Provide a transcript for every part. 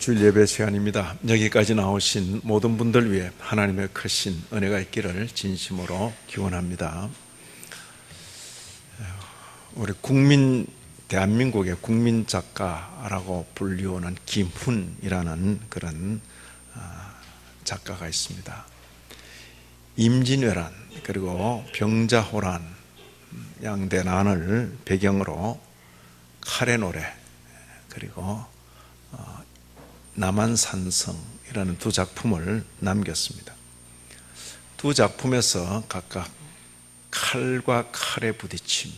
주일 예배 시간입니다. 여기까지 나오신 모든 분들 위해 하나님의 크신 은혜가 있기를 진심으로 기원합니다. 우리 대한민국의 국민 작가라고 불리우는 김훈이라는 그런 작가가 있습니다. 임진왜란 그리고 병자호란 양대난을 배경으로 칼의 노래 그리고 남한산성이라는 두 작품을 남겼습니다. 두 작품에서 각각 칼과 칼의 부딪힘,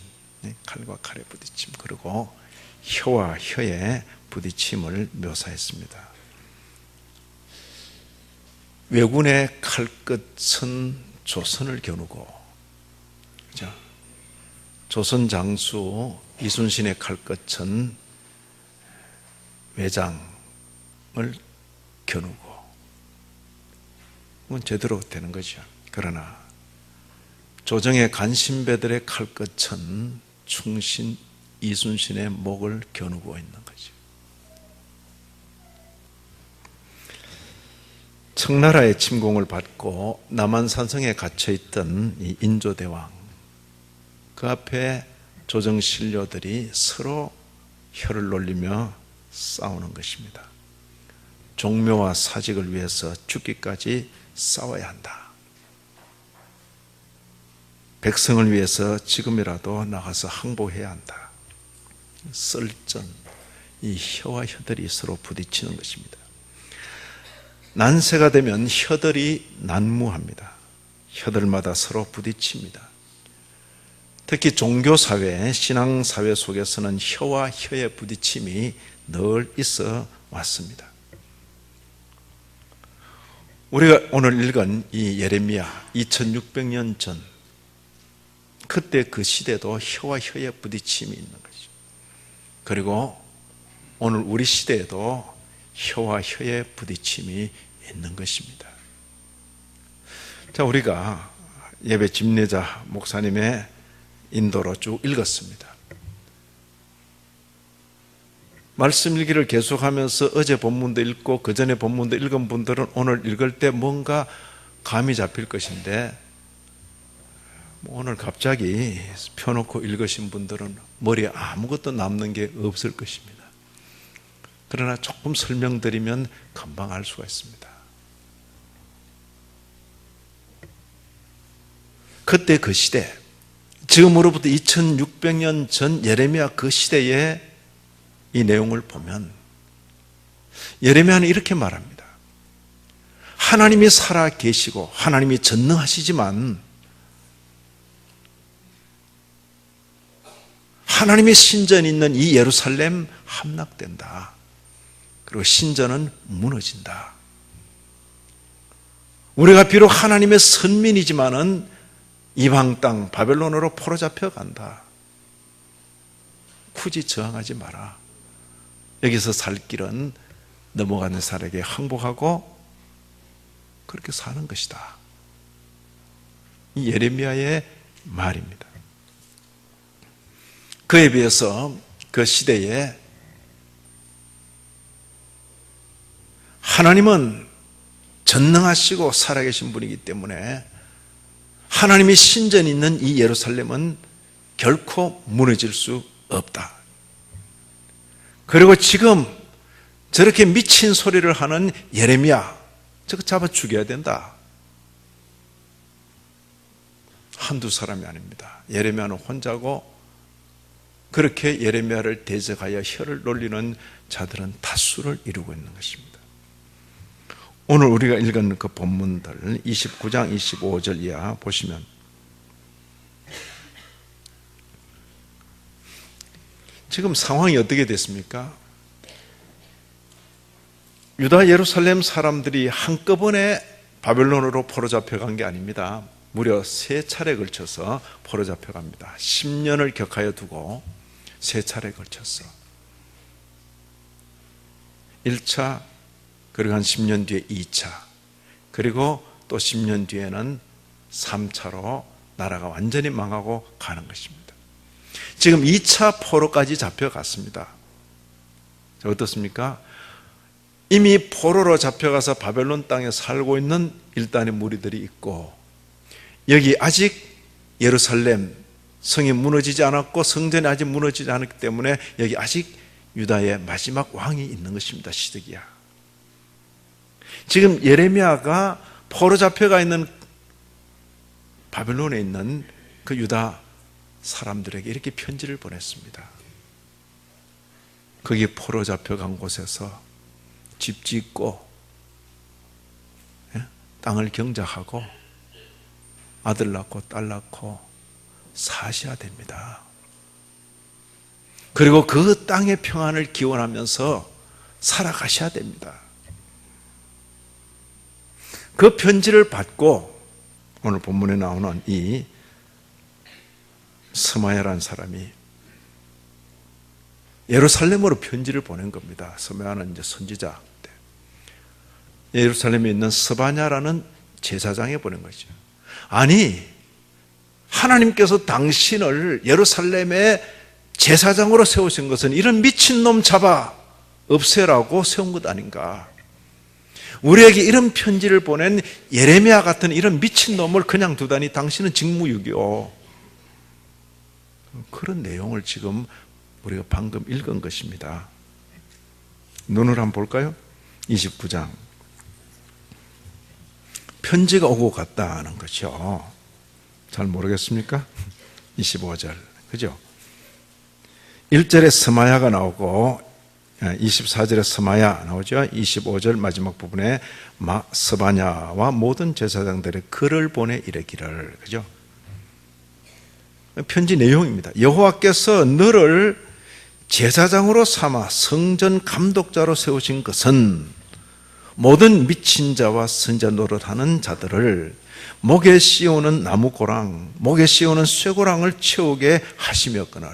그리고 혀와 혀의 부딪힘을 묘사했습니다. 왜군의 칼끝은 조선을 겨누고, 조선 장수 이순신의 칼끝은 외장을 겨누고, 그건 제대로 되는 거죠. 그러나 조정의 간신배들의 칼끝은 충신 이순신의 목을 겨누고 있는 거죠. 청나라의 침공을 받고 남한산성에 갇혀있던 이 인조대왕, 그 앞에 조정 신료들이 서로 혀를 놀리며 싸우는 것입니다. 종묘와 사직을 위해서 죽기까지 싸워야 한다. 백성을 위해서 지금이라도 나가서 항복해야 한다. 썰전, 이 혀와 혀들이 서로 부딪히는 것입니다. 난세가 되면 혀들이 난무합니다. 혀들마다 서로 부딪힙니다. 특히 종교사회, 신앙사회 속에서는 혀와 혀의 부딪힘이 늘 있어 왔습니다. 우리가 오늘 읽은 이 예레미야 2600년 전, 그때 그 시대도 혀와 혀의 부딪힘이 있는 거죠. 그리고 오늘 우리 시대에도 혀와 혀의 부딪힘이 있는 것입니다. 자, 우리가 예배 집례자 목사님의 인도로 쭉 읽었습니다. 말씀 읽기를 계속하면서 어제 본문도 읽고 그 전에 본문도 읽은 분들은 오늘 읽을 때 뭔가 감이 잡힐 것인데, 오늘 갑자기 펴놓고 읽으신 분들은 머리에 아무것도 남는 게 없을 것입니다. 그러나 조금 설명드리면 금방 알 수가 있습니다. 그때 그 시대, 지금으로부터 2600년 전 예레미야 그 시대의 이 내용을 보면 예레미야는 이렇게 말합니다. 하나님이 살아 계시고 하나님이 전능하시지만 하나님의 신전이 있는 이 예루살렘 함락된다. 그리고 신전은 무너진다. 우리가 비록 하나님의 선민이지만은 이방 땅 바벨론으로 포로잡혀 간다. 굳이 저항하지 마라. 여기서 살 길은 넘어가는 사람에게 항복하고 그렇게 사는 것이다. 이 예레미야의 말입니다. 그에 비해서 그 시대에 하나님은 전능하시고 살아계신 분이기 때문에 하나님의 신전이 있는 이 예루살렘은 결코 무너질 수 없다. 그리고 지금 저렇게 미친 소리를 하는 예레미야, 저거 잡아 죽여야 된다. 한두 사람이 아닙니다. 예레미야는 혼자고 그렇게 예레미야를 대적하여 혀를 놀리는 자들은 다수를 이루고 있는 것입니다. 오늘 우리가 읽은 그 본문들 29장 25절 이하 보시면 지금 상황이 어떻게 됐습니까? 유다 예루살렘 사람들이 한꺼번에 바벨론으로 포로잡혀 간 게 아닙니다. 무려 3차례에 걸쳐서 포로잡혀 갑니다. 10년을 격하여 두고 3차례에 걸쳐서 1차, 그리고 한 10년 뒤에 2차, 그리고 또 10년 뒤에는 3차로 나라가 완전히 망하고 가는 것입니다. 지금 2차 포로까지 잡혀갔습니다. 어떻습니까? 이미 포로로 잡혀가서 바벨론 땅에 살고 있는 일단의 무리들이 있고, 여기 아직 예루살렘 성이 무너지지 않았고 성전이 아직 무너지지 않았기 때문에 여기 아직 유다의 마지막 왕이 있는 것입니다. 시드기야. 지금 예레미야가 포로 잡혀가 있는 바벨론에 있는 그 유다 사람들에게 이렇게 편지를 보냈습니다. 거기 포로 잡혀간 곳에서 집 짓고 땅을 경작하고 아들 낳고 딸 낳고 사셔야 됩니다. 그리고 그 땅의 평안을 기원하면서 살아가셔야 됩니다. 그 편지를 받고 오늘 본문에 나오는 이 스마야라는 사람이 예루살렘으로 편지를 보낸 겁니다. 스마야는 이제 선지자. 예루살렘에 있는 스바냐라는 제사장에 보낸 거죠. 아니, 하나님께서 당신을 예루살렘의 제사장으로 세우신 것은 이런 미친놈 잡아 없애라고 세운 것 아닌가. 우리에게 이런 편지를 보낸 예레미야 같은 이런 미친놈을 그냥 두다니 당신은 직무유기요. 그런 내용을 지금 우리가 방금 읽은 것입니다. 눈을 한번 볼까요? 29장. 편지가 오고 갔다는 거죠. 잘 모르겠습니까? 25절. 그죠? 1절에 스마야가 나오고 24절에 스마야 나오죠. 25절 마지막 부분에 스바냐와 모든 제사장들의 글을 보내 이르기를. 그죠? 편지 내용입니다. 여호와께서 너를 제사장으로 삼아 성전 감독자로 세우신 것은 모든 미친 자와 선자 노릇하는 자들을 목에 씌우는 나무고랑, 목에 씌우는 쇠고랑을 채우게 하시며거늘.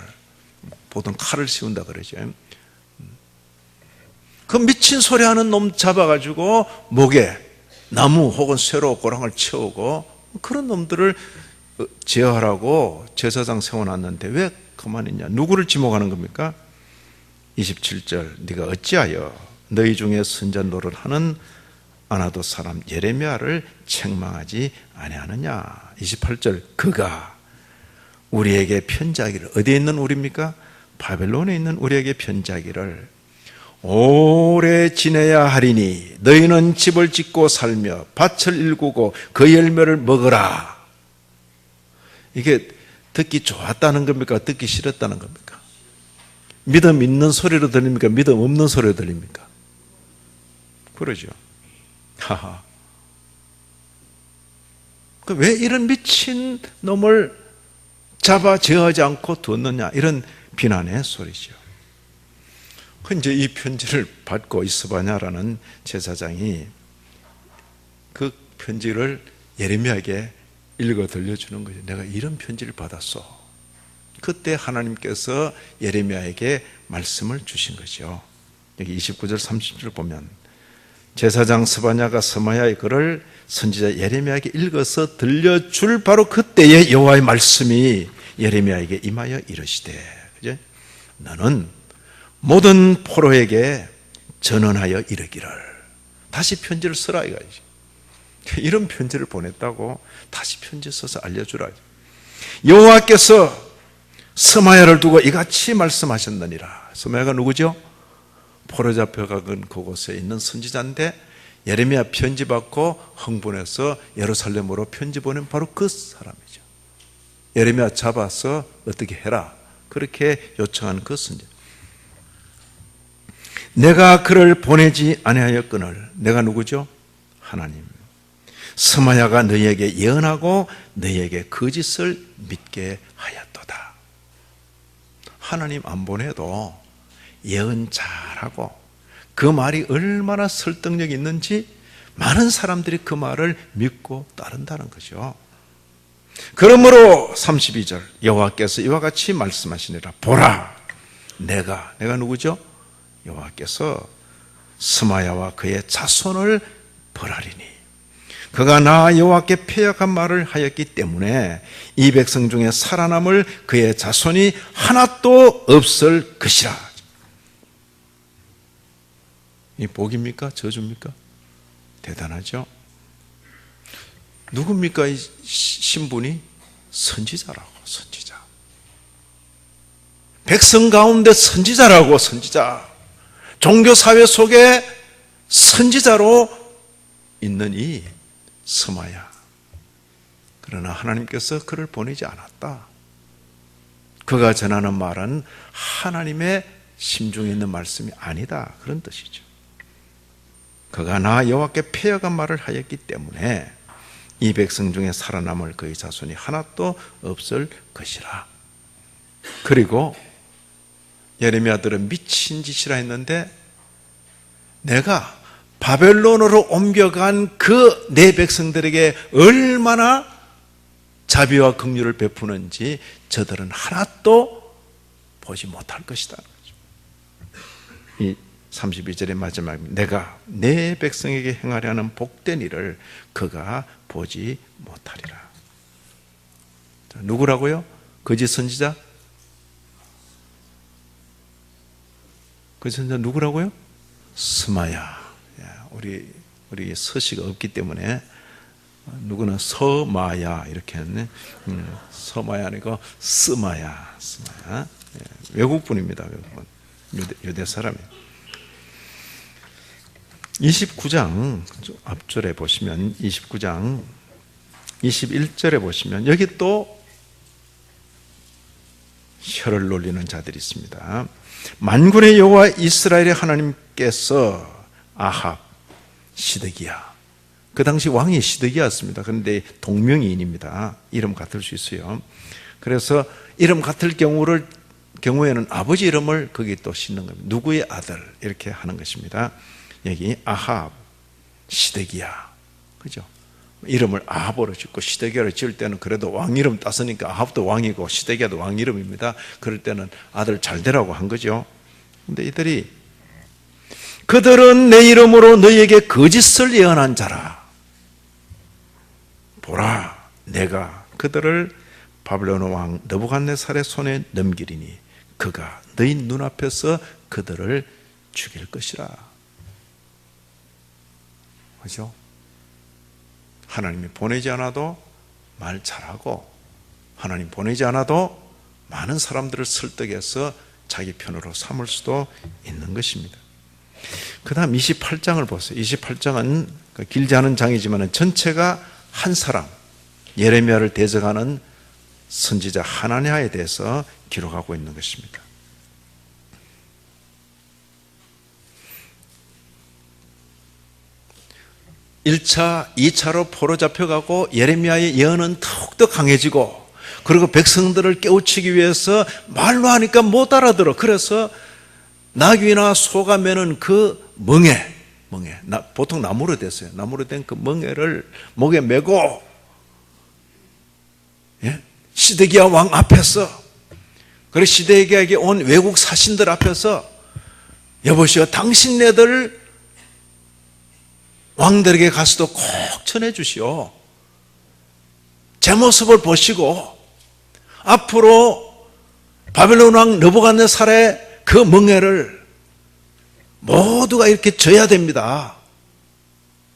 보통 칼을 씌운다 그러죠. 그 미친 소리 하는 놈 잡아가지고 목에 나무 혹은 쇠로 고랑을 채우고 그런 놈들을 제어하라고 제사장 세워놨는데 왜 가만히 있냐? 누구를 지목하는 겁니까? 27절. 네가 어찌하여 너희 중에 선자 노릇하는 아나도 사람 예레미야를 책망하지 아니하느냐? 28절. 그가 우리에게 편지하기를. 어디에 있는 우리입니까? 바벨론에 있는 우리에게 편지하기를 오래 지내야 하리니 너희는 집을 짓고 살며 밭을 일구고 그 열매를 먹으라. 이게 듣기 좋았다는 겁니까? 듣기 싫었다는 겁니까? 믿음 있는 소리로 들립니까? 믿음 없는 소리로 들립니까? 그러죠. 하하. 왜 이런 미친 놈을 잡아 제어하지 않고 두었느냐? 이런 비난의 소리죠. 이제 이 편지를 받고 스바냐라는 제사장이 그 편지를 예레미야에게 읽어 들려주는 거죠. 내가 이런 편지를 받았어. 그때 하나님께서 예레미야에게 말씀을 주신 거죠. 여기 29절 30절 보면 제사장 스바냐가 스마야의 글을 선지자 예레미야에게 읽어서 들려줄 바로 그때의 여호와의 말씀이 예레미야에게 임하여 이르시되, 그죠? 너는 모든 포로에게 전언하여 이르기를. 다시 편지를 쓰라 이거지. 이런 편지를 보냈다고 다시 편지 써서 알려주라. 여호와께서 스마야를 두고 이같이 말씀하셨느니라. 스마야가 누구죠? 포로 잡혀간 그곳에 있는 선지자인데 예레미야 편지 받고 흥분해서 예루살렘으로 편지 보낸 바로 그 사람이죠. 예레미야 잡아서 어떻게 해라 그렇게 요청한 그 선지자. 내가 그를 보내지 아니하였거늘. 내가 누구죠? 하나님. 스마야가 너희에게 예언하고 너희에게 거짓을 믿게 하였도다. 하나님 안 보내도 예언 잘하고 그 말이 얼마나 설득력이 있는지 많은 사람들이 그 말을 믿고 따른다는 거죠. 그러므로 32절 여호와께서 이와 같이 말씀하시니라. 보라, 내가 누구죠? 여호와께서 스마야와 그의 자손을 벌하리니 그가 나 여호와께 패역한 말을 하였기 때문에 이 백성 중에 살아남을 그의 자손이 하나도 없을 것이라. 이 복입니까? 저주입니까? 대단하죠? 누굽니까? 이 신분이? 선지자라고, 선지자. 백성 가운데 선지자라고, 선지자. 종교사회 속에 선지자로 있는 이 스마야. 그러나 하나님께서 그를 보내지 않았다. 그가 전하는 말은 하나님의 심중에 있는 말씀이 아니다. 그런 뜻이죠. 그가 나 여호와께 패역한 말을 하였기 때문에 이 백성 중에 살아남을 그의 자손이 하나도 없을 것이라. 그리고 예레미야들은 미친 짓이라 했는데 내가 바벨론으로 옮겨간 그 내 백성들에게 얼마나 자비와 긍휼을 베푸는지 저들은 하나도 보지 못할 것이다. 이 32절의 마지막, 내가 내 백성에게 행하려 하는 복된 일을 그가 보지 못하리라. 자, 누구라고요? 거짓 선지자? 거짓 선지자 누구라고요? 스마야. 우리 서시가 없기 때문에 누구는 서마야 이렇게 했네. 서마야 아니고 스마야. 스마야. 외국분입니다. 외국분. 유대 사람이에요. 29장 앞절에 보시면 29장 21절에 보시면 여기 또 혀를 놀리는 자들이 있습니다. 만군의 여호와 이스라엘의 하나님께서 아합, 시드기야. 그 당시 왕이 시드기야였습니다. 그런데 동명이인입니다. 이름 같을 수 있어요. 그래서 이름 같을 경우에는 아버지 이름을 거기 또 싣는 겁니다. 누구의 아들 이렇게 하는 것입니다. 여기 아합, 시드기야, 그죠? 이름을 아합으로 짓고 시드기야를 지을 때는 그래도 왕 이름 땄으니까 아합도 왕이고 시드기야도 왕 이름입니다. 그럴 때는 아들 잘 되라고 한 거죠. 근데 그들은 내 이름으로 너희에게 거짓을 예언한 자라. 보라, 내가 그들을 바벨론 왕 느부갓네살의 손에 넘기리니 그가 너희 눈앞에서 그들을 죽일 것이라. 그죠? 하나님이 보내지 않아도 말 잘하고 하나님 보내지 않아도 많은 사람들을 설득해서 자기 편으로 삼을 수도 있는 것입니다. 그 다음 28장을 보세요. 28장은 길지 않은 장이지만 전체가 한 사람, 예레미야를 대적하는 선지자 하나냐에 대해서 기록하고 있는 것입니다. 1차, 2차로 포로 잡혀가고 예레미야의 예언은 더욱더 강해지고 그리고 백성들을 깨우치기 위해서 말로 하니까 못 알아들어. 그래서 나귀나 소가 매는 그 멍에, 보통 나무로 됐어요. 나무로 된 그 멍에를 목에 메고 시드기야 왕 앞에서, 그리고 시드기야에게 온 외국 사신들 앞에서 여보시오, 당신네들 왕들에게 가서도 꼭 전해주시오. 제 모습을 보시고 앞으로 바벨론 왕 느부갓네살의 그 멍에를 모두가 이렇게 져야 됩니다.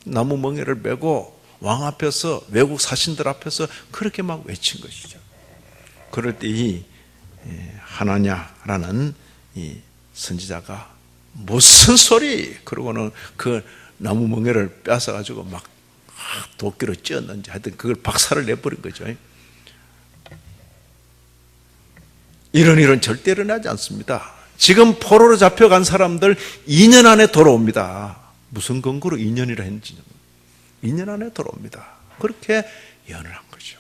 나무 멍에를 메고 왕 앞에서, 외국 사신들 앞에서 그렇게 막 외친 것이죠. 그럴 때 이 하나냐라는 이 선지자가 무슨 소리, 그러고는 그 나무 멍에를 뺏어가지고 막 도끼로 찧었는지 하여튼 그걸 박살을 내버린 거죠. 이런 일은 절대 일어나지 않습니다. 지금 포로로 잡혀간 사람들 2년 안에 돌아옵니다. 무슨 근거로 2년이라 했는지 2년 안에 돌아옵니다. 그렇게 예언을 한 거죠.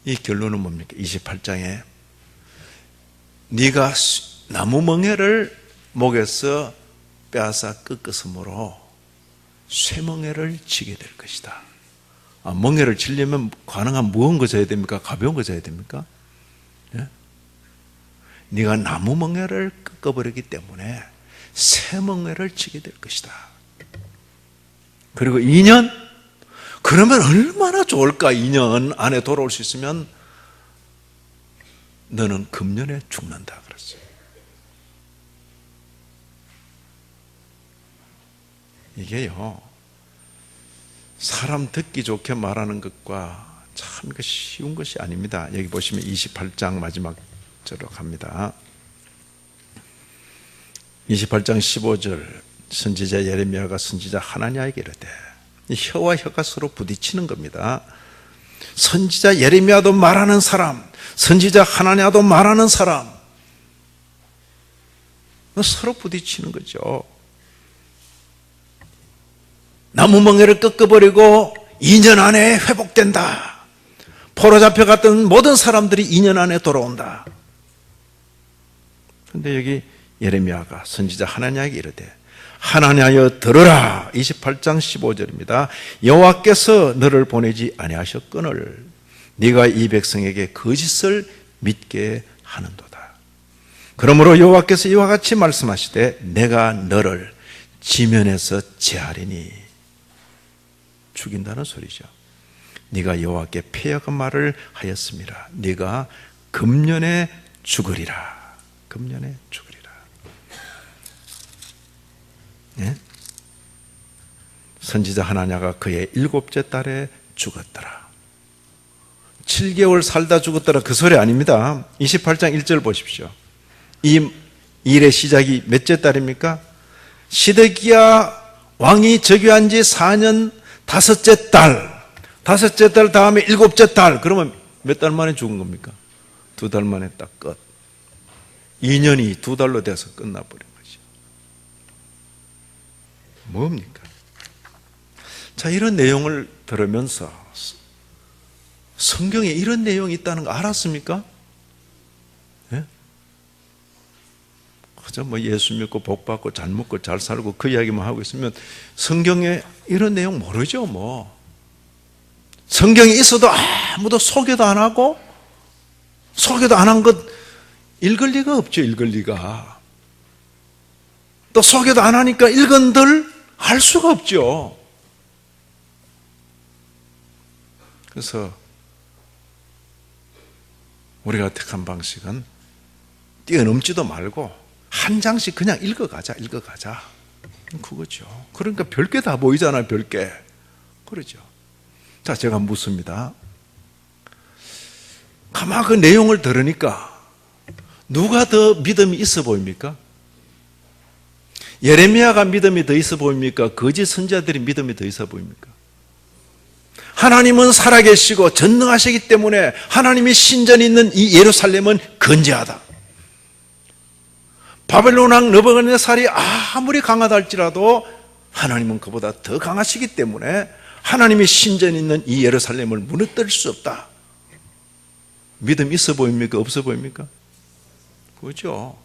이 결론은 뭡니까? 28장에 네가 나무 멍에를 목에서 빼앗아 꺾었으므로 쇠멍에를 지게 될 것이다. 멍에를 지려면 가능한 무거운 거 져야 됩니까? 가벼운 거 져야 됩니까? 예? 네가 나무 멍에를 꺾어버렸기 때문에 쇠멍에를 지게 될 것이다. 그리고 2년? 그러면 얼마나 좋을까? 2년 안에 돌아올 수 있으면 너는 금년에 죽는다 그랬어요. 이게요, 사람 듣기 좋게 말하는 것과 참 쉬운 것이 아닙니다. 여기 보시면 28장 마지막 절로 갑니다. 28장 15절, 선지자 예레미야가 선지자 하나냐에게 이르되, 혀와 혀가 서로 부딪히는 겁니다. 선지자 예레미야도 말하는 사람, 선지자 하나냐도 말하는 사람, 서로 부딪히는 거죠. 나무 멍에를 꺾어버리고 2년 안에 회복된다. 포로 잡혀갔던 모든 사람들이 2년 안에 돌아온다. 그런데 여기 예레미야가 선지자 하나냐에게 이르되, 하나냐여 들으라. 28장 15절입니다. 여호와께서 너를 보내지 아니하셨거늘 네가 이 백성에게 거짓을 믿게 하는도다. 그러므로 여호와께서 이와 같이 말씀하시되, 내가 너를 지면에서 제하리니, 죽인다는 소리죠. 네가 여호와께 패역한 말을 하였음이라. 네가 금년에 죽으리라. 금년에 죽으리라. 네? 선지자 하나냐가 그의 7째 달에 죽었더라. 7개월 살다 죽었더라, 그 소리 아닙니다. 28장 1절 보십시오. 이 일의 시작이 몇째 달입니까? 시드기야 왕이 즉위한 지 4년 5째 달, 5째 달 다음에 7째 달, 그러면 몇 달 만에 죽은 겁니까? 2달 만에 딱 끝. 2년이 2달로 돼서 끝나버린 거죠. 뭡니까? 자, 이런 내용을 들으면서 성경에 이런 내용이 있다는 거 알았습니까? 예? 그저 뭐 예수 믿고 복 받고 잘 먹고 잘 살고 그 이야기만 하고 있으면 성경에 이런 내용 모르죠, 뭐. 성경에 있어도 아무도 소개도 안 하고 소개도 안 한 것 읽을 리가 없죠, 읽을 리가. 또 소개도 안 하니까 읽은들 알 수가 없죠. 그래서 우리가 택한 방식은 뛰어넘지도 말고 한 장씩 그냥 읽어가자. 그거죠. 그러니까 별게 다 보이잖아요, 별게. 그러죠. 자, 제가 묻습니다. 가만 그 내용을 들으니까 누가 더 믿음이 있어 보입니까? 예레미야가 믿음이 더 있어 보입니까? 거짓 선지자들이 믿음이 더 있어 보입니까? 하나님은 살아계시고 전능하시기 때문에 하나님의 신전이 있는 이 예루살렘은 건재하다. 바벨론 왕 느부갓네살이 아무리 강하다 할지라도 하나님은 그보다 더 강하시기 때문에 하나님의 신전이 있는 이 예루살렘을 무너뜨릴 수 없다. 믿음 있어 보입니까? 없어 보입니까? 그렇죠.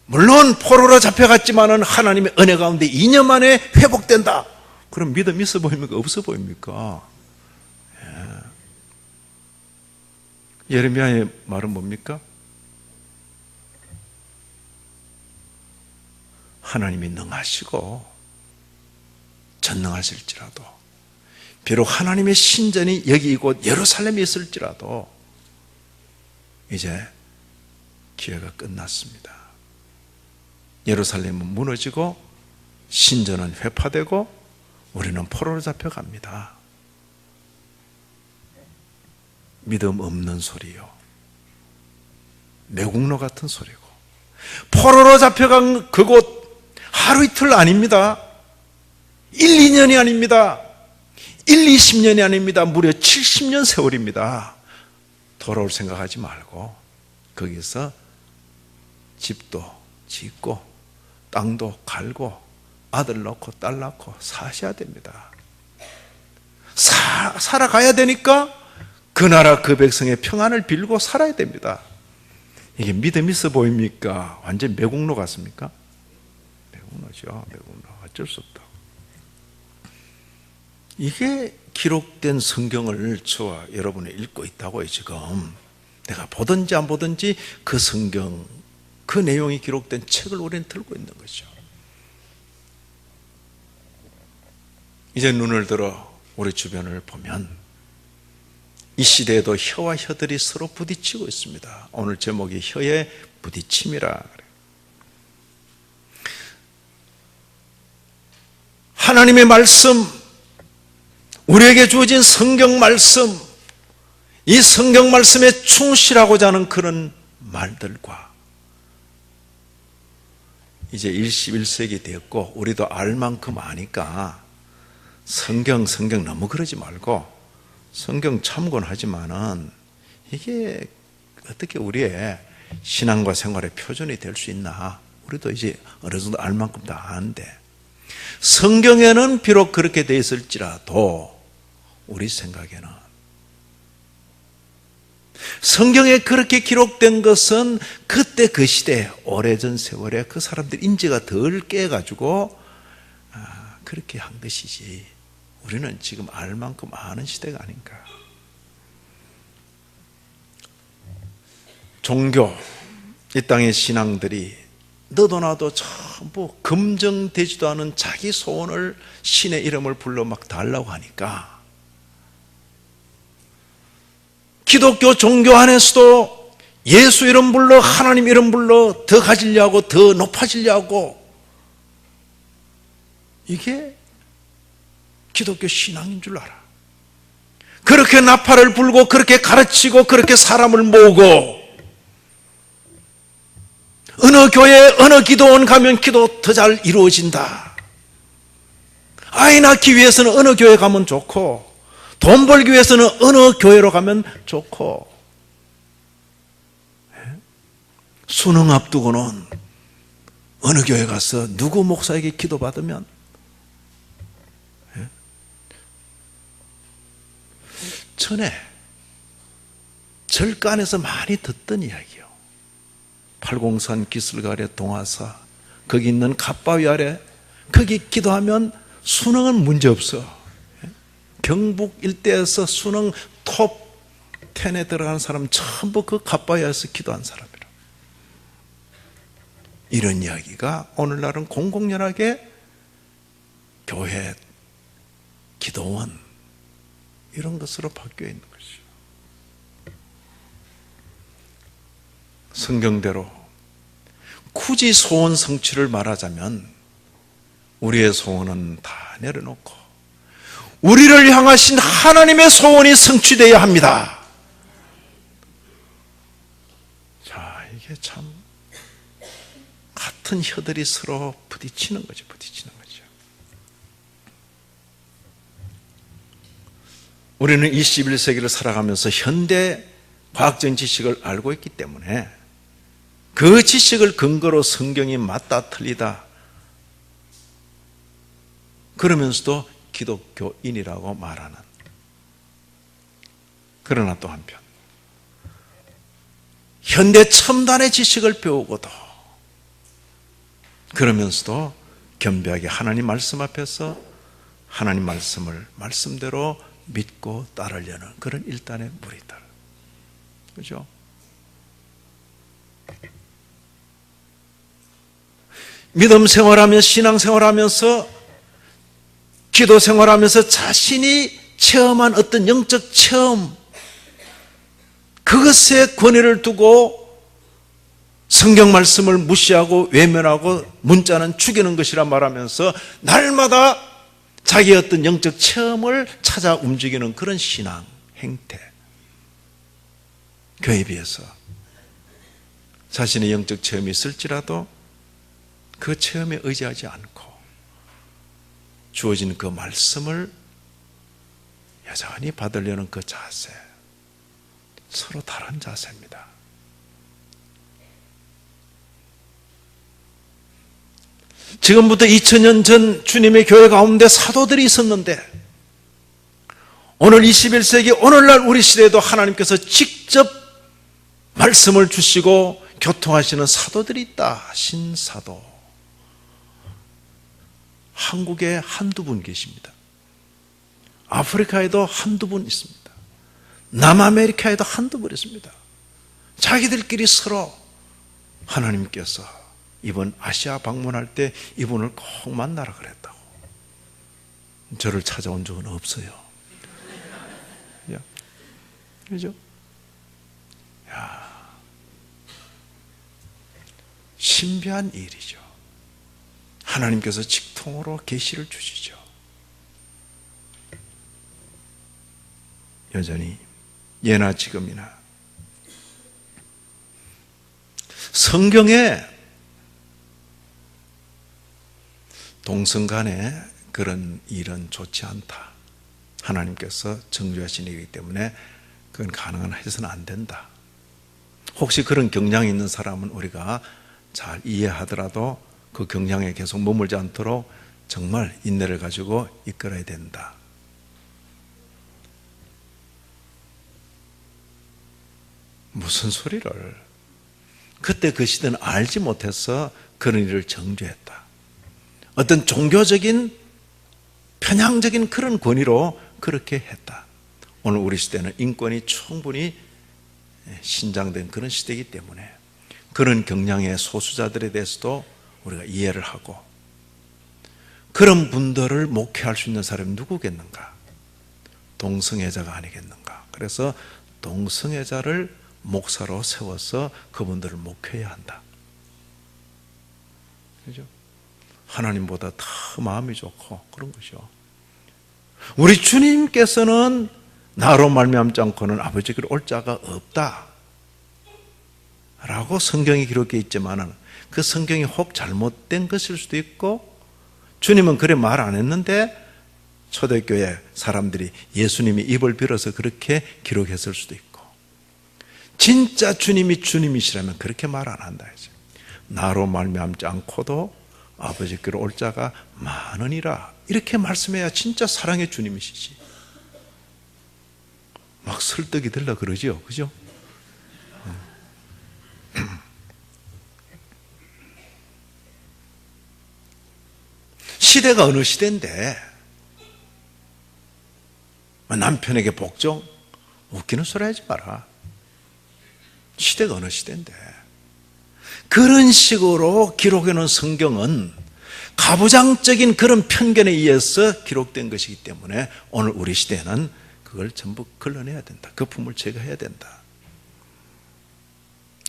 물론 포로로 잡혀갔지만은 하나님의 은혜 가운데 2년 만에 회복된다. 그럼 믿음 있어 보입니까? 없어 보입니까? 예. 예레미야의 말은 뭡니까? 하나님이 능하시고 전능하실지라도, 비록 하나님의 신전이 여기 이곳 예루살렘에 있을지라도 이제 기회가 끝났습니다. 예루살렘은 무너지고 신전은 회파되고 우리는 포로로 잡혀갑니다. 믿음 없는 소리요, 매국노 같은 소리고, 포로로 잡혀간 그곳 하루 이틀 아닙니다. 1, 2년이 아닙니다. 1, 20년이 아닙니다. 무려 70년 세월입니다. 돌아올 생각하지 말고 거기서 집도 짓고 땅도 갈고 아들 낳고 딸 낳고 사셔야 됩니다. 살아가야 되니까 그 나라 그 백성의 평안을 빌고 살아야 됩니다. 이게 믿음 있어 보입니까? 완전 매국노 같습니까? 매국노죠. 매국노. 어쩔 수 없다. 이게 기록된 성경을 저와 여러분이 읽고 있다고요. 지금 내가 보든지 안 보든지 그 성경, 그 내용이 기록된 책을 우리는 들고 있는 거죠. 이제 눈을 들어 우리 주변을 보면 이 시대에도 혀와 혀들이 서로 부딪히고 있습니다. 오늘 제목이 혀의 부딪힘이라 그래요. 하나님의 말씀, 우리에게 주어진 성경 말씀, 이 성경 말씀에 충실하고자 하는 그런 말들과 이제 21세기 되었고 우리도 알 만큼 아니까 성경 너무 그러지 말고 성경 참고하지만은 이게 어떻게 우리의 신앙과 생활의 표준이 될 수 있나? 우리도 이제 어느 정도 알 만큼 다 아는데 성경에는 비록 그렇게 돼 있을지라도 우리 생각에는 성경에 그렇게 기록된 것은 그때 그 시대에 오래전 세월에 그 사람들 인지가 덜 깨가지고 그렇게 한 것이지 우리는 지금 알 만큼 아는 시대가 아닌가. 종교, 이 땅의 신앙들이 너도 나도 전부 검증되지도 않은 자기 소원을 신의 이름을 불러 막 달라고 하니까 기독교 종교 안에서도 예수 이름 불러 하나님 이름 불러 더 가지려고 더 높아지려고 이게 기독교 신앙인 줄 알아. 그렇게 나팔을 불고 그렇게 가르치고 그렇게 사람을 모으고 어느 교회 어느 기도원 가면 기도 더 잘 이루어진다. 아이 낳기 위해서는 어느 교회 가면 좋고 돈 벌기 위해서는 어느 교회로 가면 좋고 수능 앞두고는 어느 교회 가서 누구 목사에게 기도받으면 전에 절간에서 많이 듣던 이야기요. 팔공산 기슭아래 동화사 거기 있는 갓바위 아래 거기 기도하면 수능은 문제없어. 경북 일대에서 수능 톱 10에 들어가는 사람 전부 그 갓바위에서 기도한 사람이라. 이런 이야기가 오늘날은 공공연하게 교회, 기도원 이런 것으로 바뀌어 있는 것이죠. 성경대로 굳이 소원 성취를 말하자면 우리의 소원은 다 내려놓고 우리를 향하신 하나님의 소원이 성취되어야 합니다. 자, 이게 참 같은 혀들이 서로 부딪히는 거죠. 우리는 21세기를 살아가면서 현대 과학적인 지식을 알고 있기 때문에 그 지식을 근거로 성경이 맞다 틀리다 그러면서도 기독교인이라고 말하는. 그러나 또 한편 현대 첨단의 지식을 배우고도 그러면서도 겸비하게 하나님 말씀 앞에서 하나님 말씀을 말씀대로 믿고 따르려는 그런 일단의 무리들. 그죠? 믿음 생활하면서 신앙 생활하면서 기도 생활하면서 자신이 체험한 어떤 영적 체험 그것에 권위를 두고 성경 말씀을 무시하고 외면하고 문자는 죽이는 것이라 말하면서 날마다 자기의 어떤 영적 체험을 찾아 움직이는 그런 신앙 행태. 교회에 비해서 자신의 영적 체험이 있을지라도 그 체험에 의지하지 않고 주어진 그 말씀을 여전히 받으려는 그 자세, 서로 다른 자세입니다. 지금부터 2000년 전 주님의 교회 가운데 사도들이 있었는데 오늘 21세기 오늘날 우리 시대에도 하나님께서 직접 말씀을 주시고 교통하시는 사도들이 있다. 신사도. 한국에 한두 분 계십니다. 아프리카에도 한두 분 있습니다. 남아메리카에도 한두 분 있습니다. 자기들끼리 서로 하나님께서 이번 아시아 방문할 때 이분을 꼭 만나라 그랬다고. 저를 찾아온 적은 없어요. 그죠? 신비한 일이죠. 하나님께서 직통으로 계시를 주시죠. 여전히 예나 지금이나 성경에 동성 간에 그런 일은 좋지 않다. 하나님께서 정죄하신 일이기 때문에 그건 가능한 해서는 안 된다. 혹시 그런 경향이 있는 사람은 우리가 잘 이해하더라도 그 경향에 계속 머물지 않도록 정말 인내를 가지고 이끌어야 된다. 무슨 소리를. 그때 그 시대는 알지 못해서 그런 일을 정죄했다. 어떤 종교적인 편향적인 그런 권위로 그렇게 했다. 오늘 우리 시대는 인권이 충분히 신장된 그런 시대이기 때문에 그런 경향의 소수자들에 대해서도 우리가 이해를 하고 그런 분들을 목회할 수 있는 사람이 누구겠는가? 동성애자가 아니겠는가? 그래서 동성애자를 목사로 세워서 그분들을 목회해야 한다. 그죠? 하나님보다 더 마음이 좋고 그런 것이죠. 우리 주님께서는 나로 말미암지 않고는 아버지께로 올 자가 없다 라고 성경에 기록되어 있지만 그 성경이 혹 잘못된 것일 수도 있고 주님은 그래 말 안 했는데 초대교회 사람들이 예수님이 입을 빌어서 그렇게 기록했을 수도 있고 진짜 주님이 주님이시라면 그렇게 말 안 한다. 나로 말미암지 않고도 아버지께로 올 자가 많으니라 이렇게 말씀해야 진짜 사랑의 주님이시지. 막 설득이 들라 그러죠. 그죠? 시대가 어느 시대인데 남편에게 복종? 웃기는 소리 하지 마라. 시대가 어느 시대인데 그런 식으로 기록해 놓은 성경은 가부장적인 그런 편견에 의해서 기록된 것이기 때문에 오늘 우리 시대는 그걸 전부 걸러내야 된다. 거품을 제거해야 된다.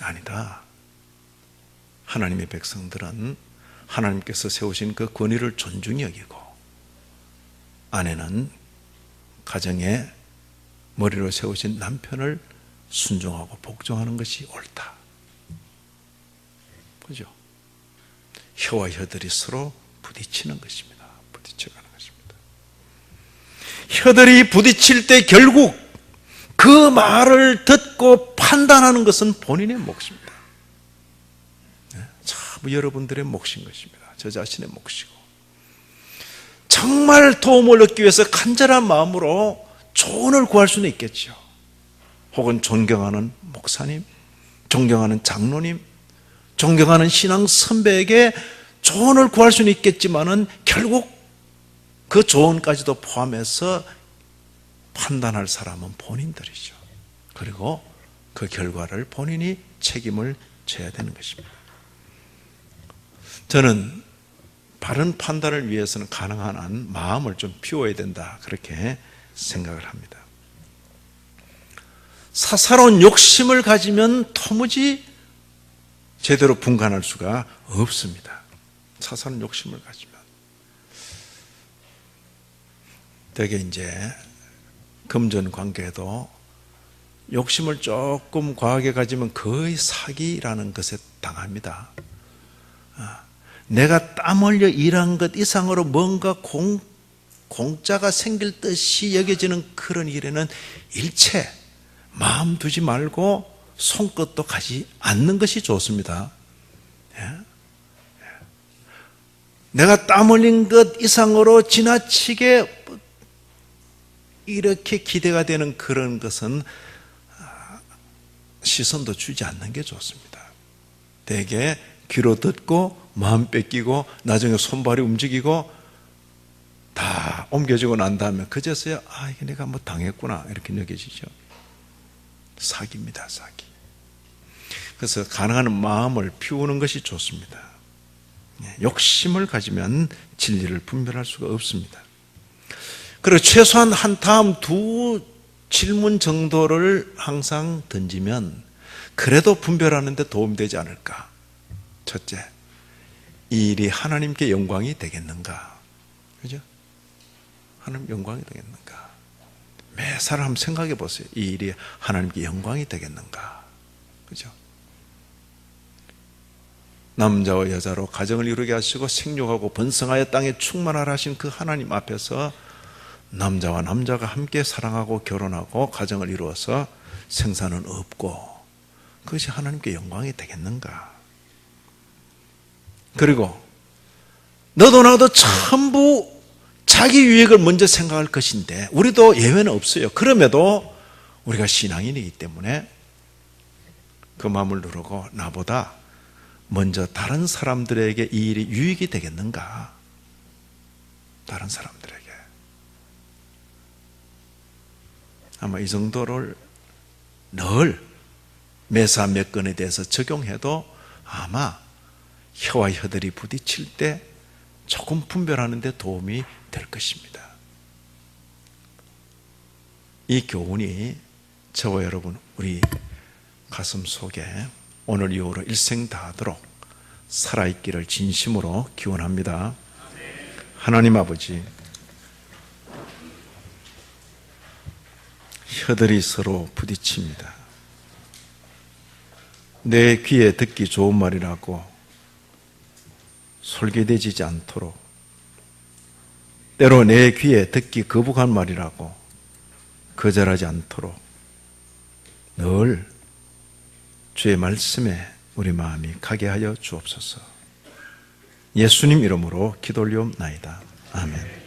아니다. 하나님의 백성들은 하나님께서 세우신 그 권위를 존중히 여기고 아내는 가정의 머리로 세우신 남편을 순종하고 복종하는 것이 옳다. 그죠? 혀와 혀들이 서로 부딪히는 것입니다. 부딪혀가는 것입니다. 혀들이 부딪힐 때 결국 그 말을 듣고 판단하는 것은 본인의 몫입니다. 참 여러분들의 몫인 것입니다. 저 자신의 몫이고 정말 도움을 얻기 위해서 간절한 마음으로 조언을 구할 수는 있겠죠. 혹은 존경하는 목사님, 존경하는 장로님, 존경하는 신앙 선배에게 조언을 구할 수는 있겠지만은 결국 그 조언까지도 포함해서 판단할 사람은 본인들이죠. 그리고 그 결과를 본인이 책임을 져야 되는 것입니다. 저는 바른 판단을 위해서는 가능한 한 마음을 좀 비워야 된다 그렇게 생각을 합니다. 사사로운 욕심을 가지면 도무지 제대로 분간할 수가 없습니다. 사사로운 욕심을 가지면 되게 이제 금전 관계도 욕심을 조금 과하게 가지면 거의 사기라는 것에 당합니다. 내가 땀 흘려 일한 것 이상으로 뭔가 공짜가 생길 듯이 여겨지는 그런 일에는 일체 마음 두지 말고 손끝도 가지 않는 것이 좋습니다. 내가 땀 흘린 것 이상으로 지나치게 이렇게 기대가 되는 그런 것은 시선도 주지 않는 게 좋습니다. 대개 귀로 듣고 마음 뺏기고 나중에 손발이 움직이고 다 옮겨지고 난 다음에 그제서야 이게 내가 뭐 당했구나 이렇게 느껴지죠. 사기입니다. 사기. 그래서 가능한 마음을 비우는 것이 좋습니다. 욕심을 가지면 진리를 분별할 수가 없습니다. 그리고 최소한 한 다음 두 질문 정도를 항상 던지면 그래도 분별하는 데 도움이 되지 않을까. 첫째, 이 일이 하나님께 영광이 되겠는가? 그죠? 하나님 영광이 되겠는가? 매사를 한번 생각해 보세요. 이 일이 하나님께 영광이 되겠는가? 그죠? 남자와 여자로 가정을 이루게 하시고 생육하고 번성하여 땅에 충만하라 하신 그 하나님 앞에서 남자와 남자가 함께 사랑하고 결혼하고 가정을 이루어서 생사는 없고 그것이 하나님께 영광이 되겠는가? 그리고 너도 나도 전부 자기 유익을 먼저 생각할 것인데 우리도 예외는 없어요. 그럼에도 우리가 신앙인이기 때문에 그 마음을 누르고 나보다 먼저 다른 사람들에게 이 일이 유익이 되겠는가? 다른 사람들에게. 아마 이 정도를 늘 매사 몇 건에 대해서 적용해도 아마 혀와 혀들이 부딪힐 때 조금 분별하는 데 도움이 될 것입니다. 이 교훈이 저와 여러분 우리 가슴 속에 오늘 이후로 일생 다하도록 살아있기를 진심으로 기원합니다. 하나님 아버지, 혀들이 서로 부딪힙니다. 내 귀에 듣기 좋은 말이라고 솔깃해지지 않도록, 때로 내 귀에 듣기 거북한 말이라고 거절하지 않도록 늘 주의 말씀에 우리 마음이 가게 하여 주옵소서. 예수님 이름으로 기도 올리옵나이다. 아멘.